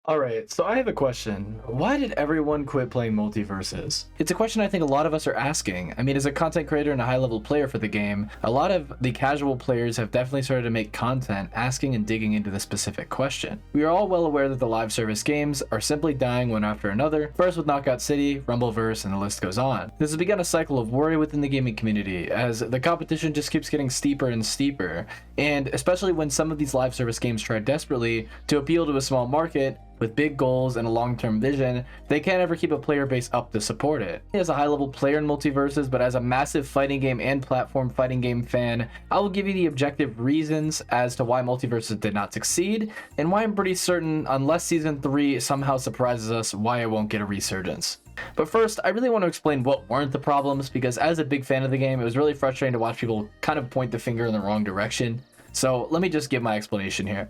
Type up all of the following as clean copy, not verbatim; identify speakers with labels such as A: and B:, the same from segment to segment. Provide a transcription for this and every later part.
A: Alright, so I have a question. Why did everyone quit playing Multiversus? It's a question I think a lot of us are asking. I mean, as a content creator and a high-level player for the game, a lot of the casual players have definitely started to make content asking and digging into this specific question. We are all well aware that the live service games are simply dying one after another, first with Knockout City, Rumbleverse, and the list goes on. This has begun a cycle of worry within the gaming community, as the competition just keeps getting steeper and steeper, and especially when some of these live service games try desperately to appeal to a small market, with big goals and a long-term vision, they can't ever keep a player base up to support it. As a high-level player in Multiversus, but as a massive fighting game and platform fighting game fan, I will give you the objective reasons as to why Multiversus did not succeed, and why I'm pretty certain, unless Season 3 somehow surprises us, why I won't get a resurgence. But first, I really want to explain what weren't the problems, because as a big fan of the game, it was really frustrating to watch people kind of point the finger in the wrong direction. So let me just give my explanation here.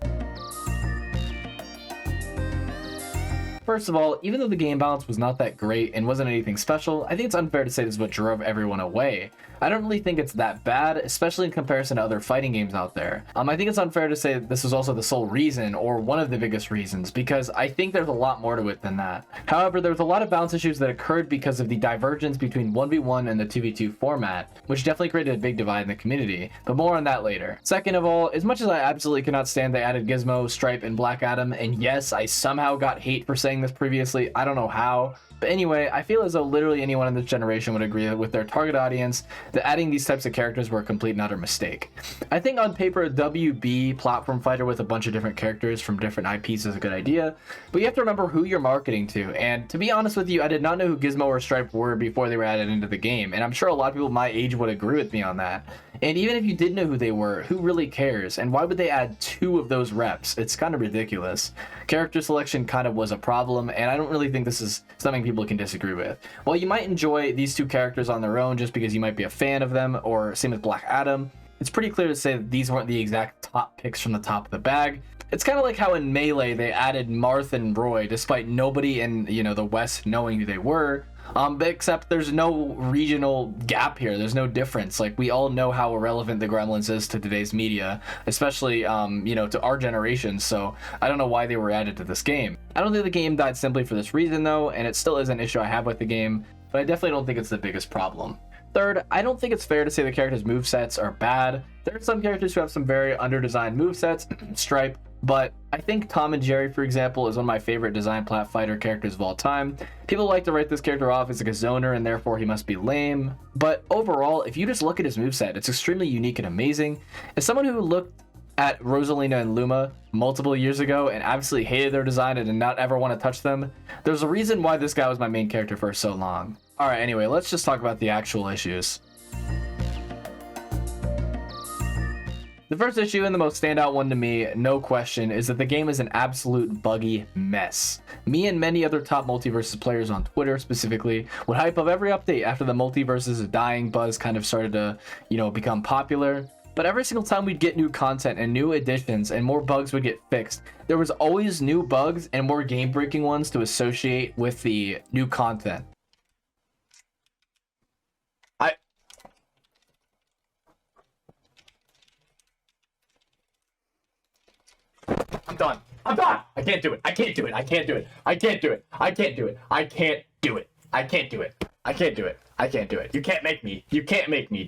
A: First of all, even though the game balance was not that great and wasn't anything special, I think it's unfair to say this is what drove everyone away. I don't really think it's that bad, especially in comparison to other fighting games out there. I think it's unfair to say that this was also the sole reason, or one of the biggest reasons, because I think there's a lot more to it than that. However, there's a lot of balance issues that occurred because of the divergence between 1v1 and the 2v2 format, which definitely created a big divide in the community, but more on that later. Second of all, as much as I absolutely cannot stand they added Gizmo, Stripe, and Black Adam, and yes, I somehow got hate for saying this previously, I don't know how, but anyway, I feel as though literally anyone in this generation would agree that with their target audience, that adding these types of characters were a complete and utter mistake. I think on paper, a WB platform fighter with a bunch of different characters from different IPs is a good idea, but you have to remember who you're marketing to, and to be honest with you, I did not know who Gizmo or Stripe were before they were added into the game, and I'm sure a lot of people my age would agree with me on that. And even if you did know who they were, who really cares, and why would they add 2 of those reps? It's kind of ridiculous. Character selection kind of was a problem, and I don't really think this is something people can disagree with. While you might enjoy these 2 characters on their own just because you might be a fan of them, or same with Black Adam, it's pretty clear to say that these weren't the exact top picks from the top of the bag. It's kind of like how in Melee they added Marth and Roy despite nobody in the West knowing who they were. Except there's no regional gap here. There's no difference. Like, we all know how irrelevant the Gremlins is to today's media, especially, to our generation, so I don't know why they were added to this game. I don't think the game died simply for this reason, though, and it still is an issue I have with the game, but I definitely don't think it's the biggest problem. Third, I don't think it's fair to say the characters' movesets are bad. There are some characters who have some very under-designed movesets, Stripe, but I think Tom and Jerry, for example, is one of my favorite design plat fighter characters of all time. People like to write this character off as like a zoner and therefore he must be lame. But overall, if you just look at his moveset, it's extremely unique and amazing. As someone who looked at Rosalina and Luma multiple years ago and absolutely hated their design and did not ever want to touch them, there's a reason why this guy was my main character for so long. Alright, anyway, let's just talk about the actual issues. The first issue, and the most standout one to me, no question, is that the game is an absolute buggy mess. Me and many other top Multiversus players on Twitter specifically would hype up every update after the Multiversus dying buzz kind of started to, become popular. But every single time we'd get new content and new additions and more bugs would get fixed, there was always new bugs and more game-breaking ones to associate with the new content. I'm done. I'm done. I can't do it. I can't do it. I can't do it. I can't do it. I can't do it. I can't do it. I can't do it. I can't do it. I can't do it. You can't make me. You can't make me.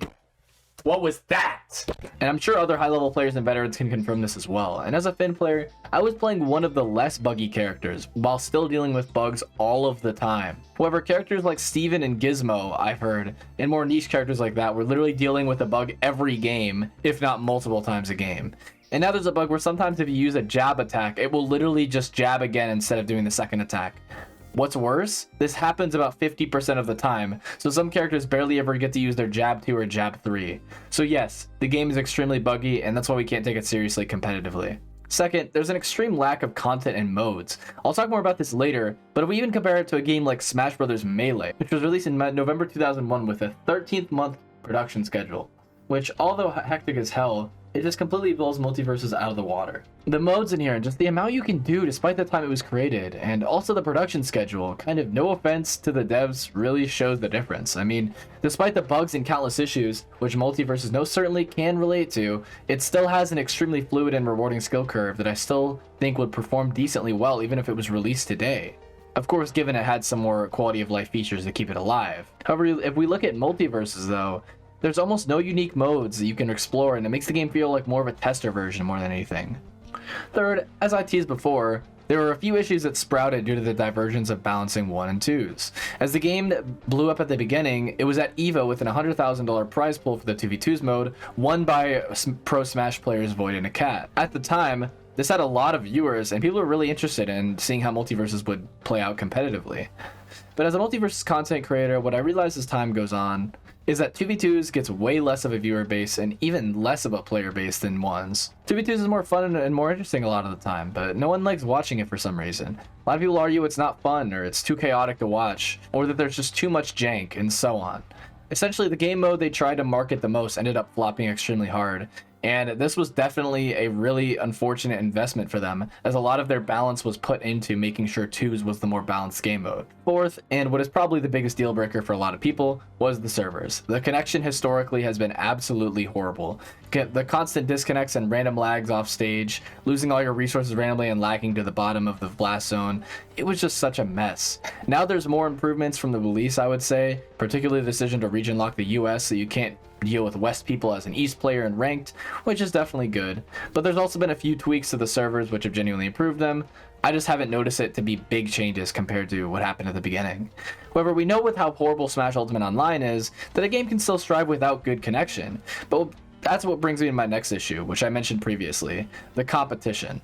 A: What was that? And I'm sure other high-level players and veterans can confirm this as well. And as a Finn player, I was playing one of the less buggy characters while still dealing with bugs all of the time. However, characters like Steven and Gizmo, I've heard, and more niche characters like that were literally dealing with a bug every game, if not multiple times a game. And now there's a bug where sometimes if you use a jab attack, it will literally just jab again instead of doing the second attack. What's worse, this happens about 50% of the time, so some characters barely ever get to use their jab 2 or jab 3. So yes, the game is extremely buggy, and that's why we can't take it seriously competitively. Second, there's an extreme lack of content and modes. I'll talk more about this later, but if we even compare it to a game like Smash Bros. Melee, which was released in November 2001 with a 13th month production schedule, which, although hectic as hell, It just completely blows Multiversus out of the water. The modes in here and just the amount you can do despite the time it was created, and also the production schedule, kind of no offense to the devs, really shows the difference. I mean, despite the bugs and countless issues, which Multiversus most certainly can relate to, it still has an extremely fluid and rewarding skill curve that I still think would perform decently well even if it was released today. Of course, given it had some more quality of life features to keep it alive. However, if we look at Multiversus though, there's almost no unique modes that you can explore, and it makes the game feel like more of a tester version more than anything. Third, as I teased before, there were a few issues that sprouted due to the divergence of balancing 1 and 2s. As the game blew up at the beginning, it was at EVO with an $100,000 prize pool for the 2v2s mode, won by pro Smash players Void and a Cat. At the time, this had a lot of viewers, and people were really interested in seeing how Multiversus would play out competitively. But as a Multiversus content creator, what I realized as time goes on is that 2v2s gets way less of a viewer base and even less of a player base than 1s. 2v2s is more fun and more interesting a lot of the time, but no one likes watching it for some reason. A lot of people argue it's not fun, or it's too chaotic to watch, or that there's just too much jank, and so on. Essentially, the game mode they tried to market the most ended up flopping extremely hard, and this was definitely a really unfortunate investment for them, as a lot of their balance was put into making sure 2s was the more balanced game mode. Fourth, and what is probably the biggest deal breaker for a lot of people, was the servers. The connection historically has been absolutely horrible. The constant disconnects and random lags off stage, losing all your resources randomly and lagging to the bottom of the blast zone, it was just such a mess. Now there's more improvements from the release, I would say, particularly the decision to region lock the US so you can't deal with West people as an East player in ranked, which is definitely good. But there's also been a few tweaks to the servers which have genuinely improved them. I just haven't noticed it to be big changes compared to what happened at the beginning. However, we know with how horrible Smash Ultimate Online is, that a game can still strive without good connection. But that's what brings me to my next issue, which I mentioned previously, the competition.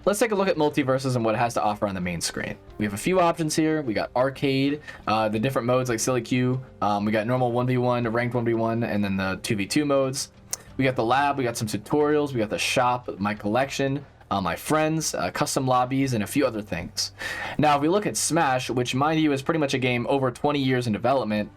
A: Let's take a look at Multiversus and what it has to offer on the main screen. We have a few options here. We got arcade, the different modes like Silly Q, we got normal 1v1, ranked 1v1, and then the 2v2 modes. We got the lab, we got some tutorials, we got the shop, my collection, my friends, custom lobbies, and a few other things. Now, if we look at Smash, which mind you is pretty much a game over 20 years in development,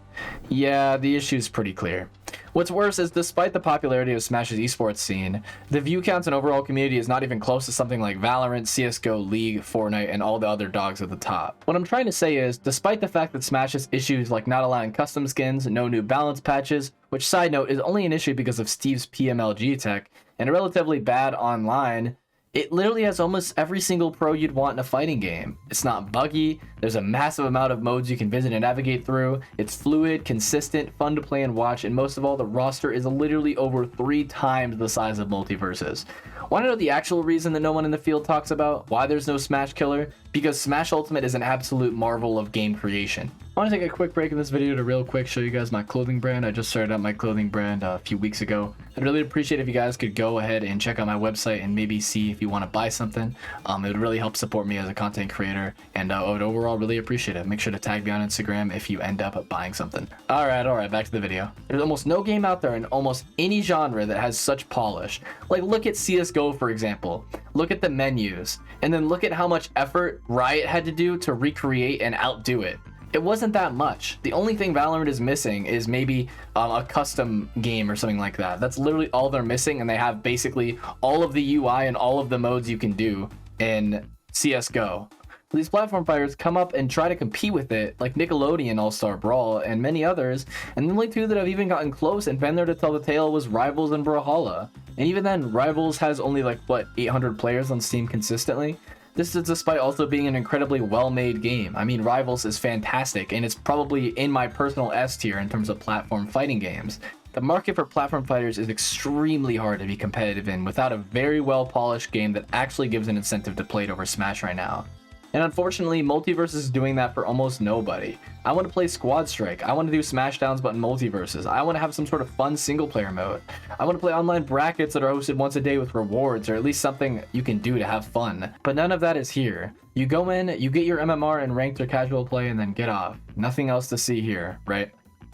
A: yeah, the issue's pretty clear. What's worse is despite the popularity of Smash's esports scene, the view counts and overall community is not even close to something like Valorant, CSGO, League, Fortnite, and all the other dogs at the top. What I'm trying to say is, despite the fact that Smash has issues like not allowing custom skins, no new balance patches, which side note is only an issue because of Steve's PMLG tech, and a relatively bad online, it literally has almost every single pro you'd want in a fighting game. It's not buggy, there's a massive amount of modes you can visit and navigate through, it's fluid, consistent, fun to play and watch, and most of all, the roster is literally over 3 times the size of Multiversus. Want to know the actual reason that no one in the field talks about why there's no Smash killer? Because Smash Ultimate is an absolute marvel of game creation. I want to take a quick break in this video to real quick show you guys my clothing brand. I just started up my clothing brand a few weeks ago. I'd really appreciate if you guys could go ahead and check out my website and maybe see if you want to buy something. It would really help support me as a content creator, and I would overall really appreciate it. Make sure to tag me on Instagram if you end up buying something. Alright, back to the video. There's almost no game out there in almost any genre that has such polish. Like, look at CSGO for example. Look at the menus, and then look at how much effort Riot had to do to recreate and outdo it. It wasn't that much. The only thing Valorant is missing is maybe a custom game or something like that. That's literally all they're missing, and they have basically all of the UI and all of the modes you can do in CSGO. These platform fighters come up and try to compete with it, like Nickelodeon All-Star Brawl and many others, and the only two that have even gotten close and been there to tell the tale was Rivals and Brawlhalla. And even then, Rivals has only like, what, 800 players on Steam consistently? This is despite also being an incredibly well-made game. I mean, Rivals is fantastic, and it's probably in my personal S tier in terms of platform fighting games. The market for platform fighters is extremely hard to be competitive in without a very well-polished game that actually gives an incentive to play it over Smash right now. And unfortunately, Multiversus is doing that for almost nobody. I want to play Squad Strike, I want to do Smashdowns but in Multiversus, I want to have some sort of fun single-player mode. I want to play online brackets that are hosted once a day with rewards, or at least something you can do to have fun. But none of that is here. You go in, you get your MMR and ranked or casual play, and then get off. Nothing else to see here, right?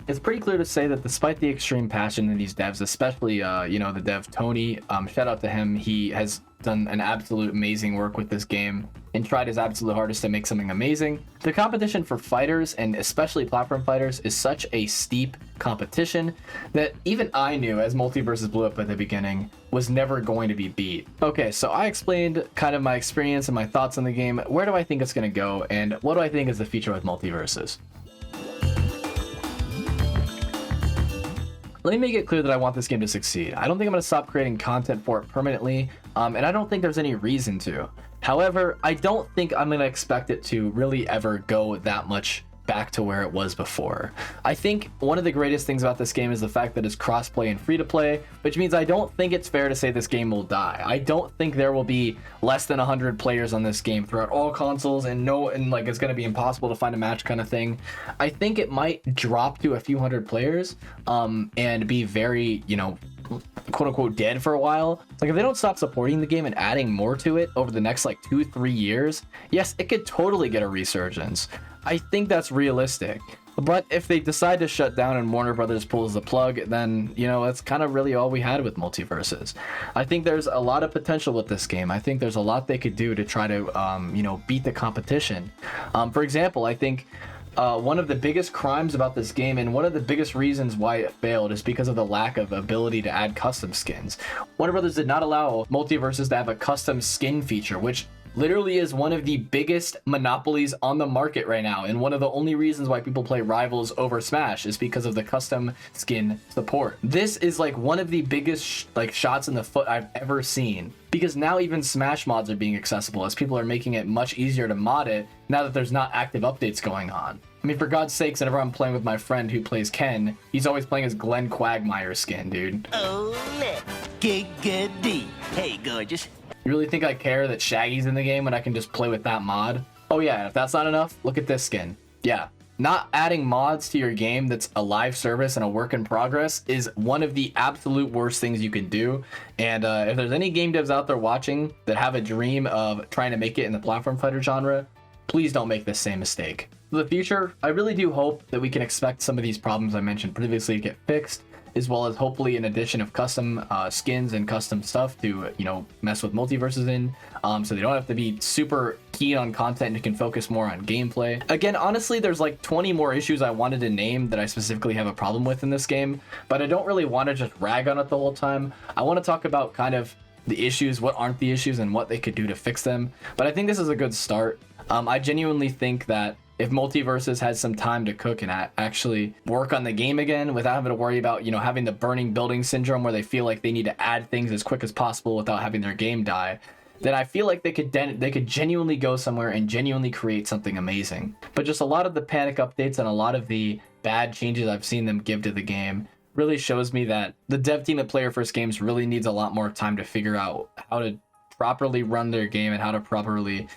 A: it's pretty clear to say that despite the extreme passion in these devs, especially the dev Tony, shout out to him, he has done an absolute amazing work with this game and tried his absolute hardest to make something amazing. The competition for fighters, and especially platform fighters, is such a steep competition that even I knew, as Multiversus blew up at the beginning, was never going to be beat. Okay, so I explained kind of my experience and my thoughts on the game. Where do I think it's going to go, and what do I think is the future with Multiversus? Let me make it clear that I want this game to succeed. I don't think I'm going to stop creating content for it permanently, and I don't think there's any reason to. However, I don't think I'm going to expect it to really ever go that much back to where it was before. I think one of the greatest things about this game is the fact that it's crossplay and free to play, which means I don't think it's fair to say this game will die. I don't think there will be less than 100 players on this game throughout all consoles, and like it's going to be impossible to find a match kind of thing. I think it might drop to a few hundred players and be very, quote unquote dead for a while. Like if they don't stop supporting the game and adding more to it over the next like 2-3 years, yes, it could totally get a resurgence. I think that's realistic. But if they decide to shut down and Warner Brothers pulls the plug, then, that's kind of really all we had with Multiversus. I think there's a lot of potential with this game. I think there's a lot they could do to try to, beat the competition. For example, I think one of the biggest crimes about this game, and one of the biggest reasons why it failed, is because of the lack of ability to add custom skins. Warner Brothers did not allow Multiversus to have a custom skin feature, which literally is one of the biggest monopolies on the market right now, and one of the only reasons why people play Rivals over Smash is because of the custom skin support. This is like one of the biggest shots in the foot I've ever seen, because now even Smash mods are being accessible, as people are making it much easier to mod it now that there's not active updates going on. I mean, for God's sakes, whenever I'm playing with my friend who plays Ken, he's always playing his Glenn Quagmire skin, dude.
B: Oh, giggity. Hey, gorgeous.
A: You really think I care that Shaggy's in the game when I can just play with that mod? Oh yeah, if that's not enough, look at this skin. Yeah, not adding mods to your game that's a live service and a work in progress is one of the absolute worst things you can do. And if there's any game devs out there watching that have a dream of trying to make it in the platform fighter genre, please don't make this same mistake. For the future, I really do hope that we can expect some of these problems I mentioned previously to get fixed, as well as hopefully an addition of custom skins and custom stuff to, mess with Multiversus in, so they don't have to be super keen on content and can focus more on gameplay. Again, honestly, there's like 20 more issues I wanted to name that I specifically have a problem with in this game, but I don't really want to just rag on it the whole time. I want to talk about kind of the issues, what aren't the issues, and what they could do to fix them. But I think this is a good start. I genuinely think that if Multiversus has some time to cook and actually work on the game again without having to worry about, having the burning building syndrome where they feel like they need to add things as quick as possible without having their game die, then I feel like they could genuinely go somewhere and genuinely create something amazing. But just a lot of the panic updates and a lot of the bad changes I've seen them give to the game really shows me that the dev team at Player First Games really needs a lot more time to figure out how to properly run their game and how to properly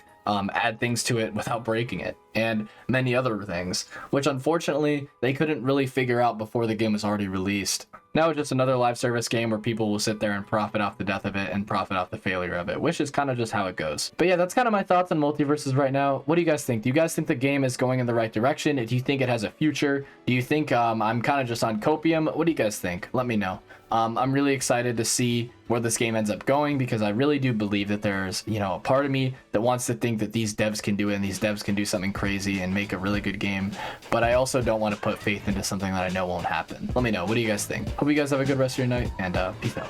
A: add things to it without breaking it, and many other things, which unfortunately they couldn't really figure out before the game was already released. Now it's just another live service game where people will sit there and profit off the death of it and profit off the failure of it, which is kind of just how it goes. But yeah, that's kind of my thoughts on Multiversus right now. What do you guys think? Do you guys think the game is going in the right direction? Do you think it has a future? Do you think I'm kind of just on copium? What do you guys think? Let me know. I'm really excited to see where this game ends up going, because I really do believe that there's, a part of me that wants to think that these devs can do it and these devs can do something crazy and make a really good game. But I also don't want to put faith into something that I know won't happen. Let me know. What do you guys think? Hope you guys have a good rest of your night, and peace out.